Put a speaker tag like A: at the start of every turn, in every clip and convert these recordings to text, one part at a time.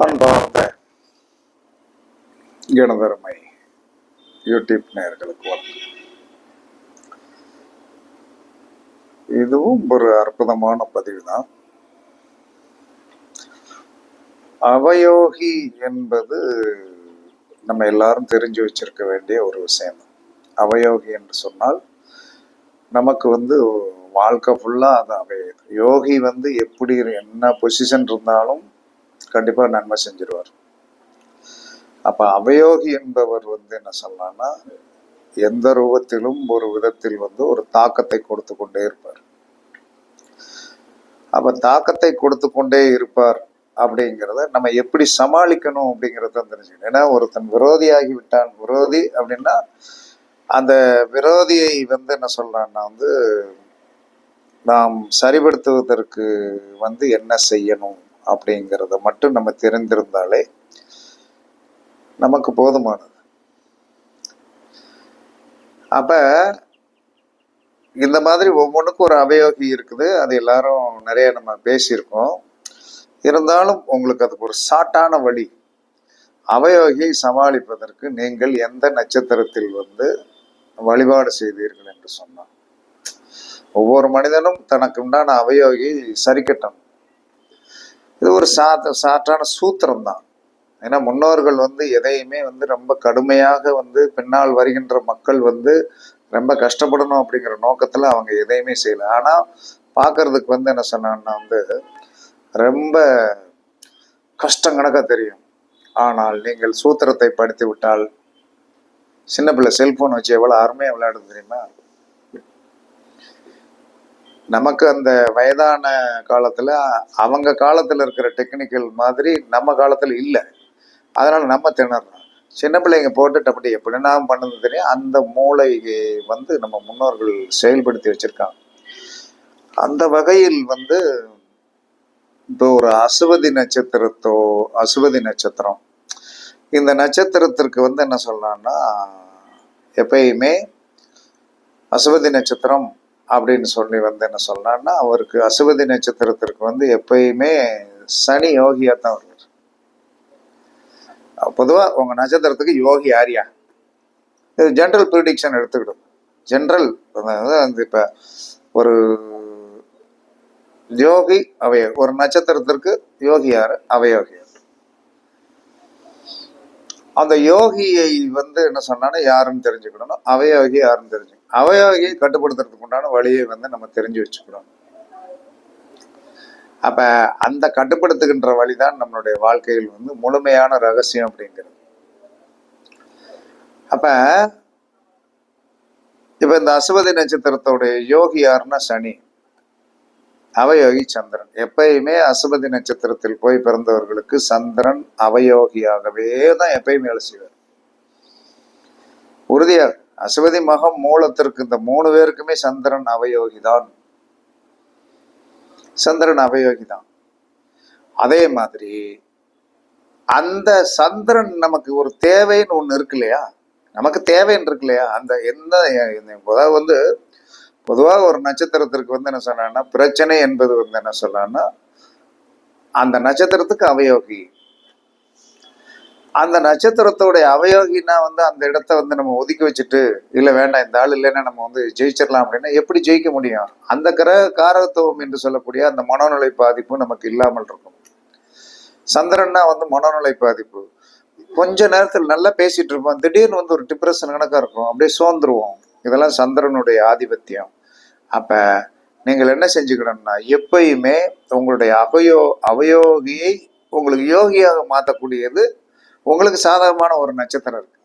A: அன்பார்ந்த கணதர்மை யூடியூப் நேயர்களுக்கு வணக்கம். இதுவும் ஒரு அற்புதமான பதிவு தான். அவயோகி என்பது நம்ம எல்லாரும் தெரிஞ்சு வச்சிருக்க வேண்டிய ஒரு விஷயம். அவயோகி என்று சொன்னால் நமக்கு வாழ்க்கை ஃபுல்லா அது அமையுது. யோகி எப்படி என்ன பொசிஷன் இருந்தாலும் கண்டிப்பா நன்மை செஞ்சிருவார். அப்ப அவயோகி என்பவர் என்ன சொல்லலாம்னா, எந்த ரூபத்திலும் ஒரு விதத்தில் ஒரு தாக்கத்தை கொடுத்து கொண்டே இருப்பார். அப்ப தாக்கத்தை கொடுத்து கொண்டே இருப்பார் அப்படிங்கிறத நம்ம எப்படி சமாளிக்கணும் அப்படிங்கிறத தெரிஞ்சுக்கணும். ஏன்னா ஒருத்தன் விரோதியாகி விட்டான். விரோதி அப்படின்னா அந்த விரோதியை என்ன சொல்லலாம்னா நாம் சரிபடுத்துவதற்கு என்ன செய்யணும் அப்படிங்கிறத மட்டும் நம்ம தெரிந்திருந்தாலே நமக்கு போதுமானது. அப்ப இந்த மாதிரி ஒவ்வொன்றுக்கும் ஒரு அவயோகி இருக்குது. அது எல்லாரும் நிறைய நம்ம பேசியிருக்கோம். இருந்தாலும் உங்களுக்கு அதுக்கு ஒரு ஷார்ட்டான வழி. அவயோகியை சமாளிப்பதற்கு நீங்கள் எந்த நட்சத்திரத்தில் வழிபாடு செய்தீர்கள் என்று சொன்னார். ஒவ்வொரு மனிதனும் தனக்கு உண்டான அவயோகி சரிக்கட்டும். இது ஒரு ஷார்ட்டான சூத்திரம் தான். ஏன்னா முன்னோர்கள் எதையுமே ரொம்ப கடுமையாக பின்னால் வருகின்ற மக்கள் ரொம்ப கஷ்டப்படணும் அப்படிங்கிற நோக்கத்துல அவங்க எதையுமே செய்யல. ஆனா பாக்குறதுக்கு என்ன சொன்னான்னா ரொம்ப கஷ்டம் கணக்கா தெரியும். ஆனால் நீங்கள் சூத்திரத்தை படித்து விட்டால், சின்ன பிள்ளை செல்போன் வச்சு எவ்வளவு அருமையா விளையாடுது தெரியுமா? நமக்கு அந்த வயதான காலத்துல அவங்க காலத்துல இருக்கிற டெக்னிக்கல் மாதிரி நம்ம காலத்துல இல்லை. அதனால நம்ம திணறோம். சின்ன பிள்ளைங்க போட்டுட்டு அப்படி எப்படின்னா பண்ணது தெரியும். அந்த மூளையை நம்ம முன்னோர்கள் செயல்படுத்தி வச்சிருக்காங்க. அந்த வகையில் இப்போ ஒரு அசுவதி நட்சத்திரம், இந்த நட்சத்திரத்திற்கு என்ன சொல்லலாம்னா, எப்பயுமே அசுவதி நட்சத்திரம் அப்படின்னு சொல்லி என்ன சொல்லலாம்னா, அவருக்கு அசுவதி நட்சத்திரத்திற்கு எப்பயுமே சனி யோகியா தான் வருவார். பொதுவா உங்க நட்சத்திரத்துக்கு யோகி யாரியா, இது ஜென்ரல் ப்ரிடிக்ஷன் எடுத்துக்கிடும். ஜென்ரல் இப்ப ஒரு யோகி ஒரு நட்சத்திரத்திற்கு யோகி யாரு, அவயோகி. அந்த யோகியை என்ன சொன்னா யாருன்னு தெரிஞ்சுக்கணும், அவயோகி யாருன்னு தெரிஞ்சுக்கணும். அவயோகியை கட்டுப்படுத்துறதுக்கு உண்டான வழியை நம்ம தெரிஞ்சு வச்சுக்கணும். அப்ப அந்த கட்டுப்படுத்துகின்ற வழிதான் நம்மளுடைய வாழ்க்கையில் முழுமையான ரகசியம் அப்படிங்கிறது. அப்ப இப்ப இந்த அசுவதி நட்சத்திரத்தோடைய யோகி யாருன்னா சனி, அவயோகி சந்திரன். எப்பயுமே அசுவதி நட்சத்திரத்தில் போய் பிறந்தவர்களுக்கு சந்திரன் அவயோகியாகவே தான் எப்பயுமே வேலை செய்வார். உறுதியாக அசுவதி மகம் மூலத்திற்கு இந்த 3 பேருக்குமே சந்திரன் அவயோகிதான். சந்திரன் அவயோகிதான். அதே மாதிரி அந்த சந்திரன் நமக்கு ஒரு தேவைன்னு ஒண்ணு இருக்கு இல்லையா, நமக்கு தேவைன்னு இருக்கு இல்லையா, அந்த பொதுவாக ஒரு நட்சத்திரத்திற்கு என்ன சொன்னா, பிரச்சனை என்பது என்ன சொல்லலாம்னா அந்த நட்சத்திரத்துக்கு அவயோகி. அந்த நட்சத்திரத்தோடைய அவயோகினா அந்த இடத்த நம்ம ஒதுக்கி வச்சுட்டு, இல்ல வேண்டாம் இந்த ஆள் இல்லைன்னா நம்ம ஜெயிச்சிடலாம் அப்படின்னா எப்படி ஜெயிக்க முடியும்? அந்த கிரக காரகத்துவம் என்று சொல்லக்கூடிய அந்த மனோநிலை பாதிப்பு நமக்கு இல்லாமல் இருக்கும். சந்திரன்னா மனோநிலை பாதிப்பு. கொஞ்ச நேரத்தில் நல்லா பேசிட்டு இருப்போம், திடீர்னு ஒரு டிப்ரெஷன் கணக்கா இருக்கும், அப்படியே சோர்ந்துருவோம். இதெல்லாம் சந்திரனுடைய ஆதிபத்தியம். அப்ப நீங்கள் என்ன செஞ்சுக்கணும்னா, எப்பயுமே உங்களுடைய அவயோகியை உங்களுக்கு யோகியாக மாற்றக்கூடியது உங்களுக்கு சாதகமான ஒரு நட்சத்திரம் இருக்கு.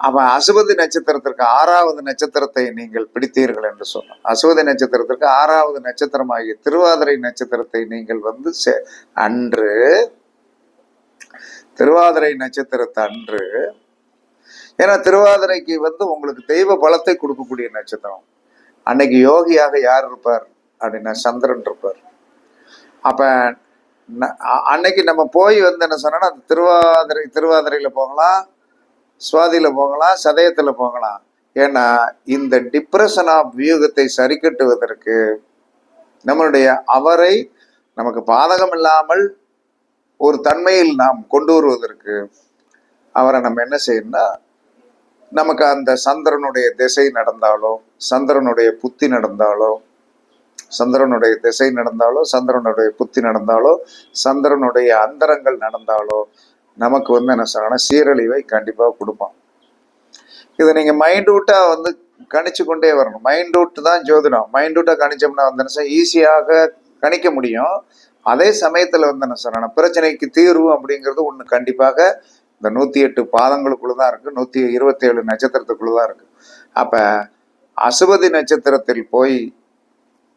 A: அப்ப அசுவதி நட்சத்திரத்திற்கு 6வது நட்சத்திரத்தை நீங்கள் பிடித்தீர்கள் என்று சொன்னோம். அசுவதி நட்சத்திரத்திற்கு 6வது நட்சத்திரமாகிய திருவாதிரை நட்சத்திரத்தை நீங்கள் அன்று திருவாதிரை நட்சத்திரத்தை அன்று, ஏன்னா திருவாதிரைக்கு உங்களுக்கு தெய்வ பலத்தை கொடுக்கக்கூடிய நட்சத்திரம். அன்னைக்கு யோகியாக யார் இருப்பார் அப்படின்னா சந்திரன் இருப்பார். அப்ப அன்னைக்கு நம்ம போய் என்ன சொன்னா, திருவாதிரையில போகலாம், சுவாதியில போகலாம், சதயத்துல போகலாம். ஏன்னா இந்த டிப்ரெஷன் ஆஃப் வியூகத்தை சரி கட்டுவதற்கு நம்மளுடைய அவரை நமக்கு பாதகம் இல்லாமல் ஒரு தன்மையில் நாம் கொண்டு வருவதற்கு அவரை நம்ம என்ன செய்யணும்னா, நமக்கு அந்த சந்திரனுடைய திசை நடந்தாலோ, சந்திரனுடைய புத்தி நடந்தாலோ, சந்திரனுடைய திசை நடந்தாலோ, சந்திரனுடைய புத்தி நடந்தாலோ, சந்திரனுடைய அந்தரங்கள் நடந்தாலோ நமக்கு வந்து என்ன சொல்லணும், சீரழிவை கண்டிப்பாக கொடுப்பான். இதை நீங்க மைண்ட் அவுட்டா வந்து கணிச்சு கொண்டே வரணும். மைண்ட் அவுட் தான் ஜோதிடம். மைண்ட் அவுட்டா கணிச்சோம்னா வந்து ஈஸியாக கணிக்க முடியும். அதே சமயத்துல வந்து என்ன சொல்லணும், பிரச்சனைக்கு தீர்வு அப்படிங்கிறது ஒண்ணு கண்டிப்பாக இந்த 108 பாதங்களுக்குள்ளதான் இருக்கு, 127 நட்சத்திரத்துக்குள்ளதான் இருக்கு. அப்ப அசுபதி நட்சத்திரத்தில் போய்,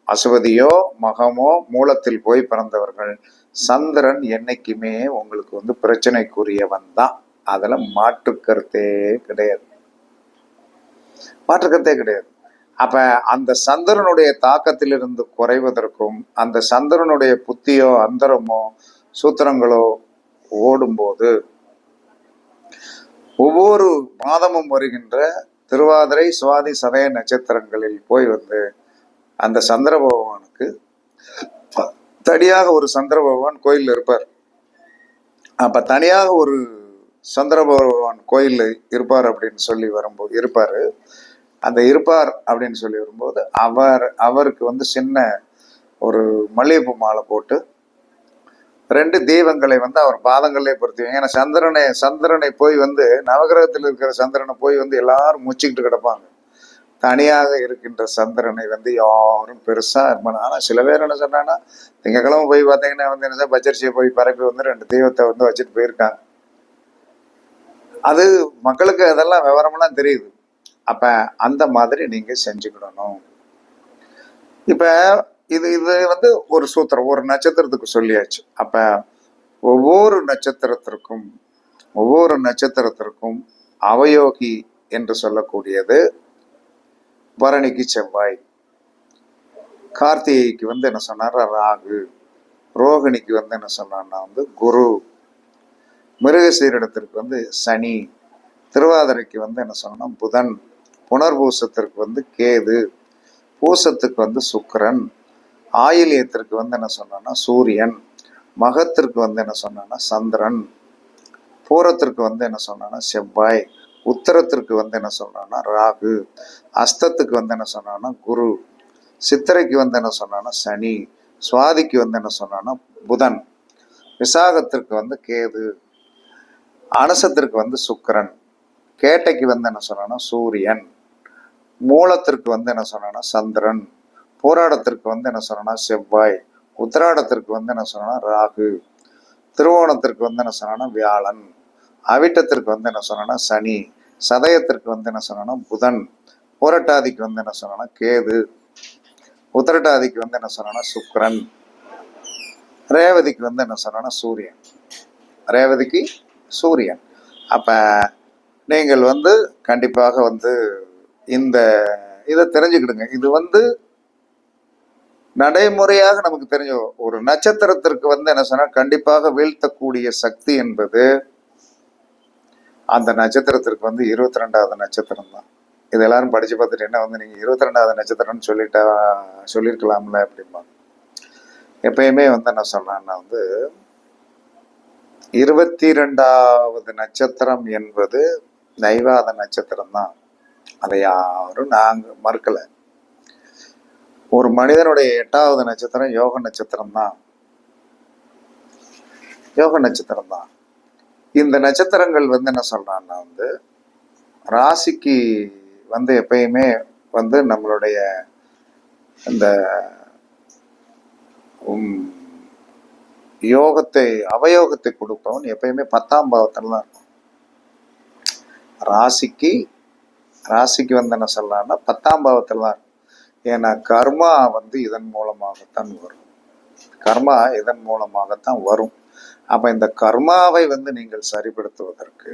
A: அசுபதியோ மகமோ மூலத்தில் போய் பிறந்தவர்கள், சந்திரன் என்னைக்குமே உங்களுக்கு வந்து பிரச்சனைக்குரியவன் தான். அதுல மாற்று கருத்தே கிடையாது, மாற்று கருத்தே கிடையாது. அப்ப அந்த சந்திரனுடைய தாக்கத்திலிருந்து குறைவதற்கும், அந்த சந்திரனுடைய புத்தியோ அந்தரமோ சூத்திரங்களோ ஓடும்போது, ஒவ்வொரு மாதமும் வருகின்ற திருவாதிரை சுவாதி சதய நட்சத்திரங்களில் போய் வந்து அந்த சந்திர பகவானுக்கு தனியாக ஒரு சந்திர பகவான் கோயில் இருப்பார். அப்ப தனியாக ஒரு சந்திர பகவான் கோயில் இருப்பார் அப்படின்னு சொல்லி வரும்போது இருப்பாரு. அந்த இருப்பார் அப்படின்னு சொல்லி வரும்போது அவருக்கு வந்து சின்ன ஒரு மல்லிகைப்பூ மாலை போட்டு 2 தெய்வங்களை வந்து அவர் பாதங்களே பொறுத்துவாங்க. ஏன்னா சந்திரனை போய் வந்து நவகிரகத்தில் இருக்கிற சந்திரனை போய் வந்து எல்லாரும் முச்சிக்கிட்டு கிடப்பாங்க. தனியாக இருக்கின்ற சந்திரனை வந்து யாரும் பெருசா இருப்பாங்க. ஆனா சில பேர் என்ன சொன்னாங்கன்னா, திங்கக்கிழமை போய் பார்த்தீங்கன்னா வந்து என்ன பச்சரிசியை போய் பரப்பி வந்து 2 தெய்வத்தை வந்து வச்சுட்டு போயிருக்காங்க. அது மக்களுக்கு அதெல்லாம் விவரமெல்லாம் தெரியுது. அப்ப அந்த மாதிரி நீங்க செஞ்சுக்கிடணும். இப்ப இது வந்து ஒரு சூத்திரம், ஒரு நட்சத்திரத்துக்கு சொல்லியாச்சு. அப்ப ஒவ்வொரு நட்சத்திரத்திற்கும் அவயோகி என்று சொல்லக்கூடியது பரணிக்கு செவ்வாய், கார்த்திகைக்கு வந்து என்ன சொன்னார் ராகு, ரோகிணிக்கு வந்து என்ன சொன்னார்னா வந்து குரு, மிருகசீரிடத்திற்கு வந்து சனி, திருவாதிரைக்கு வந்து என்ன சொன்னா புதன், புனர்பூசத்திற்கு வந்து கேது, பூசத்துக்கு வந்து சுக்கிரன், ஆயிலியத்திற்கு வந்து என்ன சொன்னா சூரியன், மகத்திற்கு வந்து என்ன சொன்னா சந்திரன், பூரத்திற்கு வந்து என்ன சொன்னா செவ்வாய், உத்தரத்திற்கு வந்து என்ன சொன்னா ராகு, அஸ்தத்துக்கு வந்து என்ன சொன்னா குரு, சித்திரைக்கு வந்து என்ன சொன்னா சனி, சுவாதிக்கு வந்து என்ன சொன்னா புதன், விசாகத்திற்கு வந்து கேது, அனுசத்திற்கு வந்து சுக்கிரன், கேட்டைக்கு வந்து என்ன சொன்னா சூரியன், மூலத்திற்கு வந்து என்ன சொன்னா சந்திரன், போராடத்திற்கு வந்து என்ன சொன்னா செவ்வாய், உத்திராடத்திற்கு வந்து என்ன சொன்னா ராகு, திருவோணத்திற்கு வந்து என்ன சொன்னா வியாழன், அவிட்டத்திற்கு வந்து என்ன சொன்னா சனி, சதயத்திற்கு வந்து என்ன சொன்னா புதன், போரட்டாதிக்கு வந்து என்ன சொன்னா கேது, உத்திரட்டாதிக்கு வந்து என்ன சொன்னா சுக்கிரன், ரேவதிக்கு வந்து என்ன சொன்னா சூரியன், ரேவதிக்கு சூரியன். அப்ப நீங்கள் வந்து கண்டிப்பாக வந்து இந்த இதை தெரிஞ்சுக்கிடுங்க. இது வந்து நடைமுறையாக நமக்கு தெரிஞ்ச ஒரு நட்சத்திரத்திற்கு வந்து என்ன சொன்னா கண்டிப்பாக வீழ்த்தக்கூடிய சக்தி என்பது அந்த நட்சத்திரத்திற்கு வந்து 22வது நட்சத்திரம் தான். இது எல்லாரும் படிச்சு பார்த்துட்டு என்ன வந்து நீங்க 22வது நட்சத்திரம்னு சொல்லியிருக்கலாம்ல அப்படிம்பாங்க. எப்பயுமே வந்து என்ன சொல்றேன்னா வந்து 22வது நட்சத்திரம் என்பது நைவாத நட்சத்திரம் தான். அதை யாரும் நாங்க மறுக்கல. ஒரு மனிதனுடைய 8வது நட்சத்திரம் யோக நட்சத்திரம் தான், யோக நட்சத்திரம் தான். இந்த நட்சத்திரங்கள் வந்து என்ன சொல்றான்னா வந்து ராசிக்கு வந்து எப்பயுமே வந்து நம்மளுடைய இந்த அவயோகத்தை கொடுப்பவன் எப்பயுமே 10ஆம் பாவத்துல தான் இருக்கும். ராசிக்கு வந்து என்ன சொல்லலாம்னா 10ஆம் பாவத்துல தான் இருக்கும். ஏன்னா கர்மா வந்து இதன் மூலமாகத்தான் வரும், கர்மா இதன் மூலமாகத்தான் வரும். அப்ப இந்த கர்மாவை வந்து நீங்கள் சரிப்படுத்துவதற்கு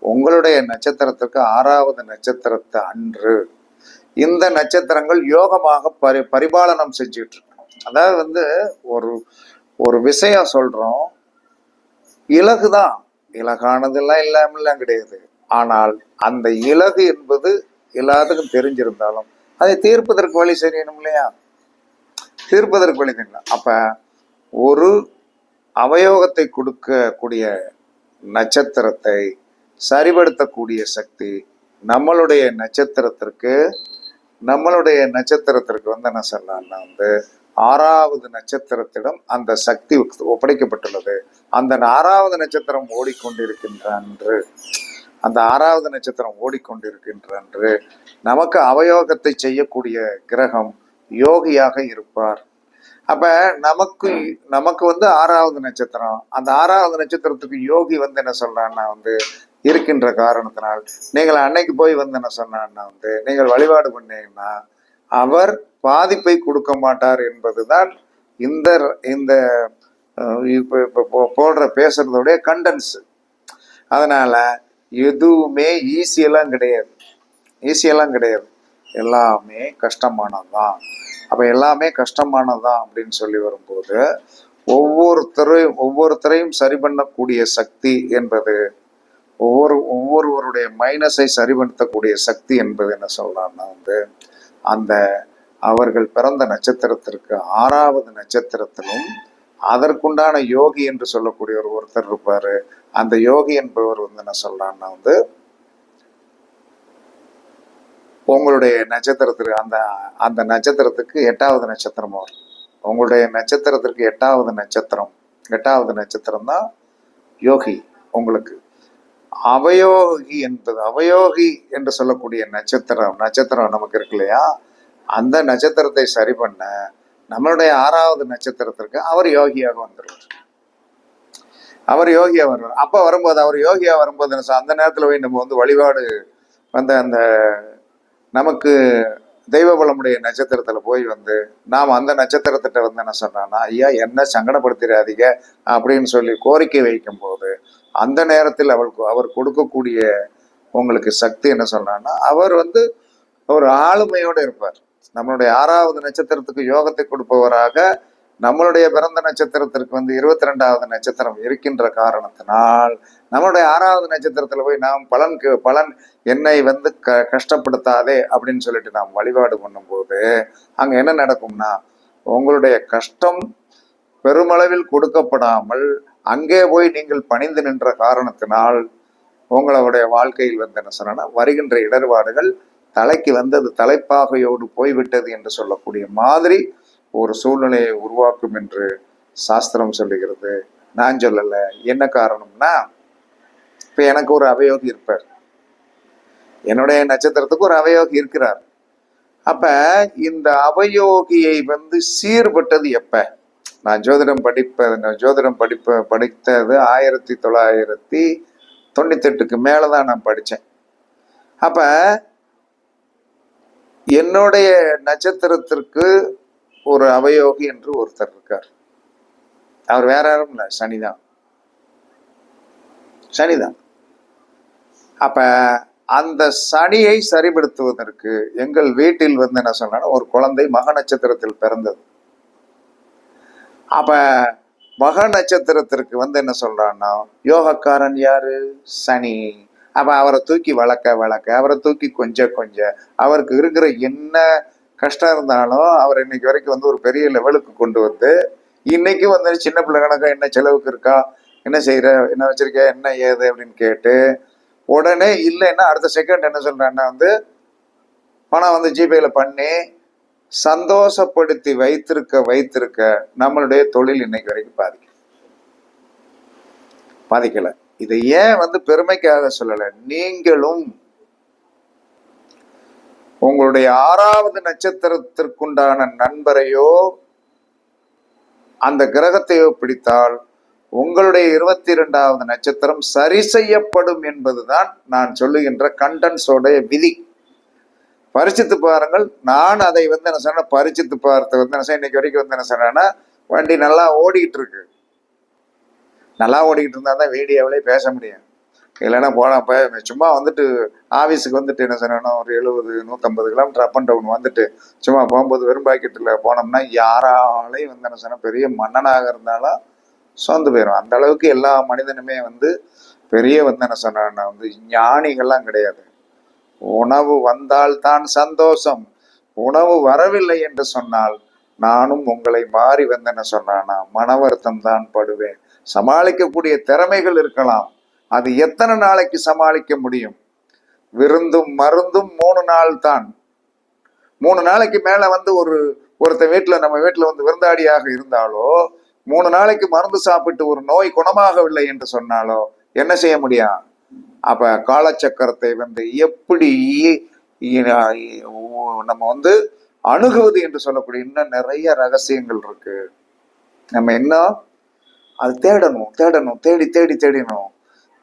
A: உங்களுடைய நட்சத்திரத்திற்கு 6வது நட்சத்திரத்தை அன்று இந்த நட்சத்திரங்கள் யோகமாக பரிபாலனம் செஞ்சுட்டு இருக்கு. அதாவது வந்து ஒரு விஷயம் சொல்றோம், இலகுதான், இலகானதெல்லாம் இல்லாமலாம் கிடையாது. ஆனால் அந்த இலகு என்பது எல்லாத்துக்கும் தெரிஞ்சிருந்தாலும் அதை தீர்ப்பதற்கு வழி செய்யணும் இல்லையா, தீர்ப்பதற்கு வழி தெரியல. அப்ப ஒரு அவயோகத்தை கொடுக்கக்கூடிய நட்சத்திரத்தை சரிபடுத்தக்கூடிய சக்தி நம்மளுடைய நட்சத்திரத்திற்கு வந்து என்ன சொல்லலாம்னா வந்து 6வது நட்சத்திரத்திடம் அந்த சக்தி ஒப்படைக்கப்பட்டுள்ளது. அந்த 6வது நட்சத்திரம் ஓடிக்கொண்டிருக்கின்ற அன்று நமக்கு அவயோகத்தை செய்யக்கூடிய கிரகம் யோகியாக இருப்பார். அப்ப நமக்கு வந்து 6வது நட்சத்திரம், அந்த 6வது நட்சத்திரத்துக்கு யோகி வந்து என்ன சொல்றான்னா வந்து இருக்கின்ற காரணத்தினால் நீங்கள் அன்னைக்கு போய் வந்து என்ன சொன்னான்னா வந்து நீங்கள் வழிபாடு பண்ணீங்கன்னா அவர் பாதிப்பை கொடுக்க மாட்டார் என்பதுதான் இந்த இந்த போடுற பேசுறதோடைய கண்டென்ஸ். அதனால எதுவுமே ஈஸியெல்லாம் கிடையாது, எல்லாமே கஷ்டமானதுதான். அப்ப எல்லாமே கஷ்டமானதுதான் அப்படின்னு சொல்லி வரும்போது ஒவ்வொருத்தரையும் சரி பண்ணக்கூடிய சக்தி என்பது ஒவ்வொருவருடைய மைனஸை சரிபடுத்தக்கூடிய சக்தி என்பது என்ன சொல்றான்னா வந்து அந்த அவர்கள் பிறந்த நட்சத்திரத்திற்கு 6வது நட்சத்திரத்திலும் அதற்குண்டான யோகி என்று சொல்லக்கூடிய ஒருத்தர் இருப்பாரு. அந்த யோகி என்பவர் வந்து என்ன சொல்றான்னா வந்து உங்களுடைய நட்சத்திரத்திற்கு அந்த நட்சத்திரத்துக்கு 8வது நட்சத்திரம் வரும். உங்களுடைய நட்சத்திரத்திற்கு 8வது நட்சத்திரம் தான் யோகி. உங்களுக்கு அவயோகி என்று சொல்லக்கூடிய நட்சத்திரம் நமக்கு இருக்கு இல்லையா, அந்த நட்சத்திரத்தை சரி பண்ண நம்மளுடைய 6வது நட்சத்திரத்திற்கு அவர் யோகியாக வந்துடுவார். அப்ப வரும்போது அவர் யோகியா வரும்போது அந்த நேரத்துல போய் நம்ம வந்து வழிபாடு வந்து அந்த நமக்கு தெய்வ பலமுடைய நட்சத்திரத்துல போய் வந்து நாம் அந்த நட்சத்திரத்திட்ட வந்து என்ன சொன்னான்னா, ஐயா என்ன சங்கடப்படுத்திடாதீங்க அப்படின்னு சொல்லி கோரிக்கை வைக்கும் போது அந்த நேரத்தில் அவர் கொடுக்கக்கூடிய உங்களுக்கு சக்தி என்ன சொல்றான்னா, அவர் வந்து ஒரு ஆளுமையோடு இருப்பார். நம்மளுடைய 6வது நட்சத்திரத்துக்கு யோகத்தை கொடுப்பவராக நம்மளுடைய பிறந்த நட்சத்திரத்திற்கு வந்து 22வது நட்சத்திரம் இருக்கின்ற காரணத்தினால் நம்மளுடைய 6வது நட்சத்திரத்துல போய் நாம் பலன் என்னை வந்து கஷ்டப்படுத்தாதே அப்படின்னு சொல்லிட்டு நாம் வழிபாடு பண்ணும்போது அங்க என்ன நடக்கும்னா, உங்களுடைய கஷ்டம் பெருமளவில் கொடுக்கப்படாமல் அங்கே போய் நீங்கள் பணிந்து நின்ற காரணத்தினால் உங்களுடைய வாழ்க்கையில் வந்து என்ன சொன்னா வருகின்ற இடர்பாடுகள் தலைக்கு வந்து அது தலைப்பாகையோடு போய்விட்டது என்று சொல்லக்கூடிய மாதிரி ஒரு சூழ்நிலையை உருவாக்கும் என்று சாஸ்திரம் சொல்லுகிறது. நான் சொல்லல. என்ன காரணம்னா, இப்ப எனக்கு ஒரு அவயோகி இருப்பார், என்னுடைய நட்சத்திரத்துக்கு ஒரு அவயோகி இருக்கிறார். அப்ப இந்த அவயோகியை வந்து சீர்பட்டது எப்ப? நான் ஜோதிடம் படித்தது 1998க்கு மேலதான் நான் படித்தேன். அப்ப என்னுடைய நட்சத்திரத்திற்கு ஒரு அவயோகி என்று ஒருத்தர் இருக்கார். அவர் வேற யாரும் இல்லை, சனிதான். அப்ப அந்த சனியை சரிபடுத்துவதற்கு எங்கள் வீட்டில் வந்து என்ன சொன்னா, ஒரு குழந்தை மக நட்சத்திரத்தில் பிறந்தது. அப்ப மக நட்சத்திரத்திற்கு வந்து என்ன சொல்றான்னா, யோகக்காரன் யாரு? சனி. அப்ப அவரை தூக்கி வளர்க்க அவரை தூக்கி கொஞ்சம் அவருக்கு இருக்கிற என்ன கஷ்டம் இருந்தாலும் அவர் இன்னைக்கு வரைக்கும் வந்து ஒரு பெரிய லெவலுக்கு கொண்டு வந்து இன்னைக்கு வந்து சின்ன பிள்ளை கணக்கா என்ன செலவுக்கு இருக்கா, என்ன செய்யற, என்ன வச்சிருக்க, என்ன ஏது அப்படின்னு கேட்டு உடனே இல்லைன்னா அடுத்த செகண்ட் என்ன சொல்றான்னா வந்து பணம் வந்து ஜிபேல பண்ணி சந்தோஷப்படுத்தி வைத்திருக்க நம்மளுடைய தொழில் இன்னைக்கு வரைக்கும் பாதிக்கல. இதை ஏன் வந்து பெருமைக்காக சொல்லல, நீங்களும் உங்களுடைய 6வது நட்சத்திரத்திற்குண்டான நண்பரையோ அந்த கிரகத்தையோ பிடித்தால் உங்களுடைய 22வது நட்சத்திரம் சரி செய்யப்படும் என்பதுதான் நான் சொல்லுகின்ற கண்டன்ஸோடைய விதி. பரிசித்து பாருங்கள். நான் அதை வந்து என்ன சொன்ன, பரிசித்து பார்த்து வந்து என்ன இன்னைக்கு வரைக்கும் வந்து என்ன சொன்னா, வண்டி நல்லா ஓடிக்கிட்டு இருக்கு. நல்லா ஓடிக்கிட்டு இருந்தா தான் வீடியோவிலே பேச முடியும். இல்லைன்னா போனப்ப சும்மா வந்துட்டு ஆஃபீஸுக்கு வந்துட்டு என்ன சொன்னா ஒரு 70-150 கிலோமீட்டர் அப் அண்ட் டவுன் வந்துட்டு சும்மா போகும்போது வெறும் பாக்கெட்டில் போனோம்னா யாராலையும் வந்து என்ன சொன்னா பெரிய மன்னனாக இருந்தாலும் சோர்ந்து போயிடும். அந்த அளவுக்கு எல்லா மனிதனுமே வந்து பெரிய வந்து என்ன சொன்னா வந்து ஞானிகள்லாம் கிடையாது. உணவு வந்தால் தான் சந்தோஷம், உணவு வரவில்லை என்று சொன்னால் நானும் உங்களை மாறி வந்தேன்னு சொன்னானா மன வருத்தம் தான் படுவேன். சமாளிக்கக்கூடிய திறமைகள் இருக்கலாம், அது எத்தனை நாளைக்கு சமாளிக்க முடியும்? விருந்தும் மருந்தும் 3 நாள் தான். 3 நாளைக்கு மேல வந்து ஒருத்த வீட்டுல, நம்ம வீட்டுல வந்து விருந்தாடியாக இருந்தாலோ, 3 நாளைக்கு மருந்து சாப்பிட்டு ஒரு நோய் குணமாகவில்லை என்று சொன்னாலோ என்ன செய்ய முடியும்? அப்ப காலச்சக்கரத்தை வந்து எப்படி நம்ம வந்து அணுகுவது என்று சொல்லக்கூடிய இன்னும் நிறைய ரகசியங்கள் இருக்கு. நம்ம இன்னும் அது தேடணும், தேடி தேடி தேடினோம்.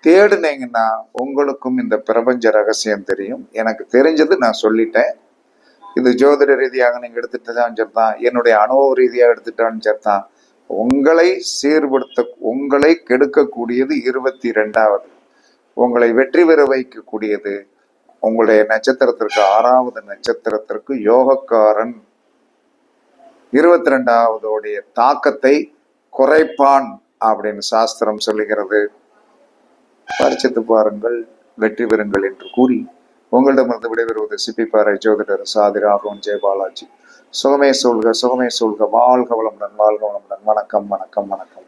A: தேடுனீங்கன்னா உங்களுக்கும் இந்த பிரபஞ்ச ரகசியம் தெரியும். எனக்கு தெரிஞ்சது நான் சொல்லிட்டேன். இது ஜோதிட ரீதியாக நீங்க எடுத்துட்டுதான் சரிதான், என்னுடைய அனுபவ ரீதியாக எடுத்துட்டான்னு சரிதான். உங்களை சீர்படுத்த, உங்களை கெடுக்கக்கூடியது 22வது, உங்களை வெற்றி பெற வைக்கக்கூடியது உங்களுடைய நட்சத்திரத்திற்கு 6வது நட்சத்திரத்திற்கு யோகக்காரன் 22வது தாக்கத்தை குறைப்பான் அப்படின்னு சாஸ்திரம் சொல்லுகிறது. பரிசித்து பாருங்கள், வெற்றி பெறுங்கள் என்று கூறி உங்களிடமிருந்து விடைபெறுவது சிப்பிப்பாறை ஜோதிடர் சாதி ராகவன் ஜெயபாலாஜி. சுகமே சொல்க, சுகமே சொல்க, வாழ்க வளமுடன், வாழ்க வளமுடன். வணக்கம், வணக்கம், வணக்கம்.